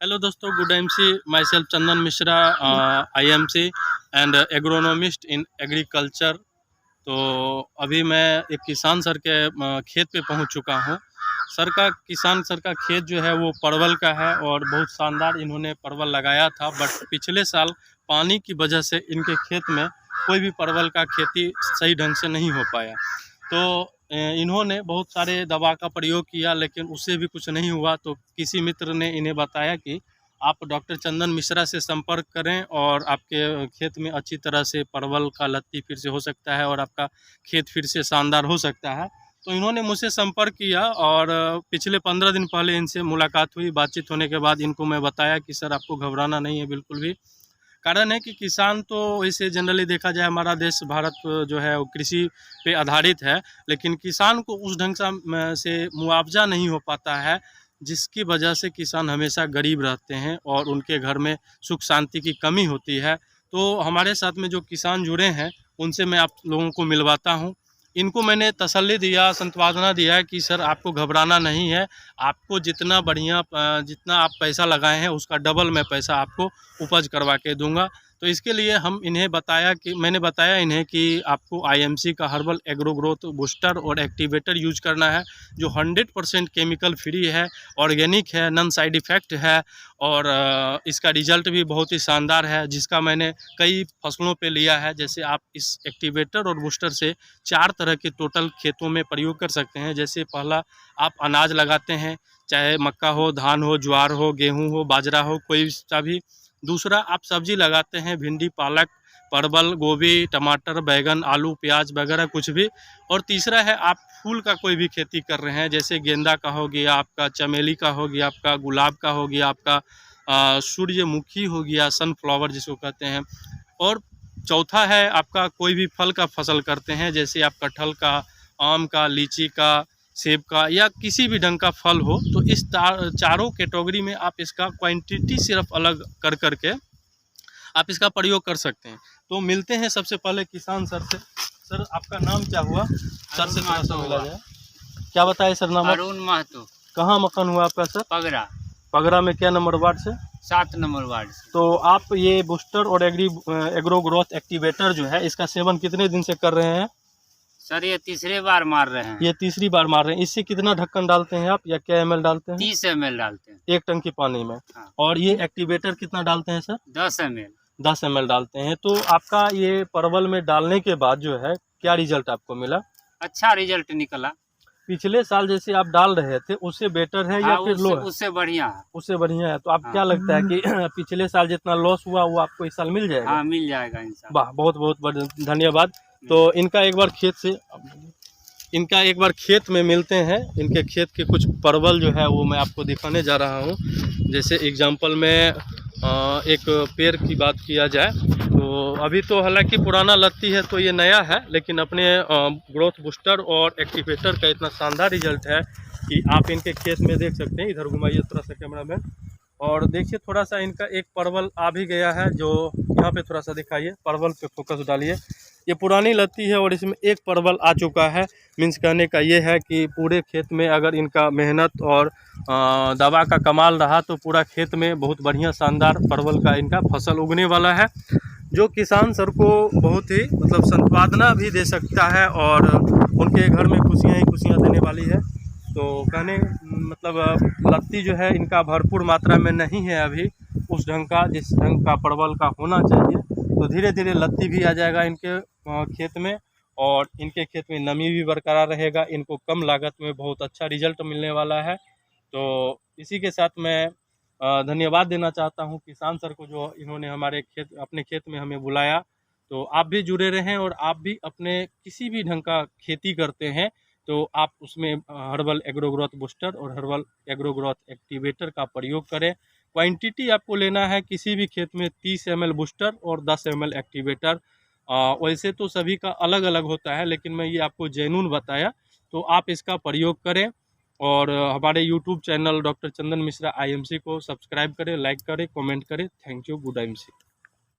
Hello दोस्तों, good MC. My self Chandan Mishra, IMC and agronomist in agriculture. तो अभी मैं एक किसान सर के खेत पे पहुंच चुका हूं। किसान सर का खेत जो है वो परवल का है और बहुत शानदार इन्होंने परवल लगाया था। बट पिछले साल पानी की वजह से इनके खेत में कोई भी परवल का खेती सही ढंग से नहीं हो पाया। तो इन्होंने बहुत सारे दवा का प्रयोग किया, लेकिन उससे भी कुछ नहीं हुआ। तो किसी मित्र ने इन्हें बताया कि आप डॉक्टर चंदन मिश्रा से संपर्क करें और आपके खेत में अच्छी तरह से परवल का लत्ती फिर से हो सकता है और आपका खेत फिर से शानदार हो सकता है। तो इन्होंने मुझसे संपर्क किया और पिछले 15 दिन पहले इनसे मुलाकात हुई। बातचीत होने के बाद इनको मैं बताया कि सर, आपको घबराना नहीं है बिल्कुल भी। कारण है कि किसान तो इसे जनरली देखा जाए, हमारा देश भारत जो है वो कृषि पे आधारित है, लेकिन किसान को उस ढंग से मुआवजा नहीं हो पाता है, जिसकी वजह से किसान हमेशा गरीब रहते हैं और उनके घर में सुख शांति की कमी होती है। तो हमारे साथ में जो किसान जुड़े हैं उनसे मैं आप लोगों को मिलवाता हूँ। इनको मैंने तसल्ली दिया, सांत्वना दिया कि सर, आपको घबराना नहीं है। आपको जितना आप पैसा लगाए हैं उसका डबल मैं पैसा आपको उपज करवा के दूंगा। तो इसके लिए मैंने बताया इन्हें कि आपको IMC का हर्बल एग्रो ग्रोथ बूस्टर और एक्टिवेटर यूज करना है, जो 100% केमिकल फ्री है, ऑर्गेनिक है, नॉन साइड इफ़ेक्ट है और इसका रिजल्ट भी बहुत ही शानदार है, जिसका मैंने कई फसलों पे लिया है। जैसे आप इस एक्टिवेटर और बूस्टर से 4 तरह के टोटल खेतों में प्रयोग कर सकते हैं। जैसे पहला, आप अनाज लगाते हैं, चाहे मक्का हो, धान हो, ज्वार हो, गेहूं हो, बाजरा हो, कोई सा भी। दूसरा, आप सब्जी लगाते हैं, भिंडी, पालक, परवल, गोभी, टमाटर, बैगन, आलू, प्याज वगैरह कुछ भी। और तीसरा है, आप फूल का कोई भी खेती कर रहे हैं, जैसे गेंदा का हो गया, आपका चमेली का हो गया, आपका गुलाब का हो गया, आपका सूर्यमुखी हो गया, सनफ्लावर जिसको कहते हैं। और चौथा है, आपका कोई भी फल का फसल करते हैं, जैसे आप कटहल का, आम का, लीची का, सेब का या किसी भी ढंग का फल हो। तो इस चारों कैटेगरी में आप इसका क्वांटिटी सिर्फ अलग कर करके आप इसका प्रयोग कर सकते हैं। तो मिलते हैं सबसे पहले किसान सर से। सर, आपका नाम क्या हुआ? सर से थोड़ा सा मिला जाए। क्या बताए सर नाम? अरुण महतो। कहाँ मकान हुआ आपका सर? पगरा। पगरा में क्या नंबर वार्ड से? 7 नंबर वार्ड से। तो आप ये बूस्टर और एग्रो ग्रोथ एक्टिवेटर जो है, इसका सेवन कितने दिन से कर रहे हैं? सर, ये तीसरे बार मार रहे हैं। ये तीसरी बार मार रहे हैं। इससे कितना ढक्कन डालते हैं आप, या क्या ml डालते हैं? 30 ml डालते हैं एक टंकी पानी में। हाँ। और ये एक्टिवेटर कितना डालते हैं सर? 10 ml। 10 ml डालते हैं। तो आपका ये परवल में डालने के बाद जो है, क्या रिजल्ट आपको मिला? अच्छा रिजल्ट निकला। पिछले साल जैसे आप डाल रहे थे उससे बेटर है या फिर लो है? उससे बढ़िया है। उससे बढ़िया है। तो आप हाँ। क्या लगता है कि पिछले साल जितना लॉस हुआ वो आपको इस साल मिल जाएगा? हाँ, मिल जाएगा इंशाल्लाह। वाह, बहुत बहुत धन्यवाद। तो इनका एक बार खेत में मिलते हैं। इनके खेत के कुछ परवल जो है वो मैं आपको दिखाने जा रहा हूँ। जैसे एग्जांपल में एक पेड़ की बात किया जाए तो अभी तो हालांकि पुराना लत्ती है, तो ये नया है, लेकिन अपने ग्रोथ बूस्टर और एक्टिवेटर का इतना शानदार रिजल्ट है कि आप इनके खेत में देख सकते हैं। इधर घुमाइए थोड़ा सा कैमरामैन, और देखिए थोड़ा सा इनका एक परवल आ भी गया है, जो यहाँ पे थोड़ा सा दिखाइए, परवल पे फोकस डालिए। ये पुरानी लत्ती है और इसमें एक परवल आ चुका है। मीन्स कहने का ये है कि पूरे खेत में अगर इनका मेहनत और दवा का कमाल रहा तो पूरा खेत में बहुत बढ़िया शानदार परवल का इनका फसल उगने वाला है, जो किसान सर को बहुत ही मतलब सांत्वना भी दे सकता है और उनके घर में खुशियाँ ही खुशियाँ देने वाली है। तो कहने मतलब लत्ती जो है इनका भरपूर मात्रा में नहीं है अभी उस ढंग का, जिस ढंग का परवल का होना चाहिए। तो धीरे धीरे लत्ती भी आ जाएगा इनके खेत में, और इनके खेत में नमी भी बरकरार रहेगा। इनको कम लागत में बहुत अच्छा रिजल्ट मिलने वाला है। तो इसी के साथ मैं धन्यवाद देना चाहता हूं किसान सर को, जो इन्होंने अपने खेत में हमें बुलाया। तो आप भी जुड़े रहें, और आप भी अपने किसी भी ढंग का खेती करते हैं तो आप उसमें हर्बल एग्रो ग्रोथ बूस्टर और हर्बल एग्रो ग्रोथ एक्टिवेटर का प्रयोग करें। क्वांटिटी आपको लेना है किसी भी खेत में 30 ml बूस्टर और 10 ml एक्टिवेटर। वैसे तो सभी का अलग अलग होता है, लेकिन मैं ये आपको जेन्युइन बताया। तो आप इसका प्रयोग करें, और हमारे यूट्यूब चैनल डॉक्टर चंदन मिश्रा IMC को सब्सक्राइब करें, लाइक करें, कमेंट करें। Thank you. Good IMC।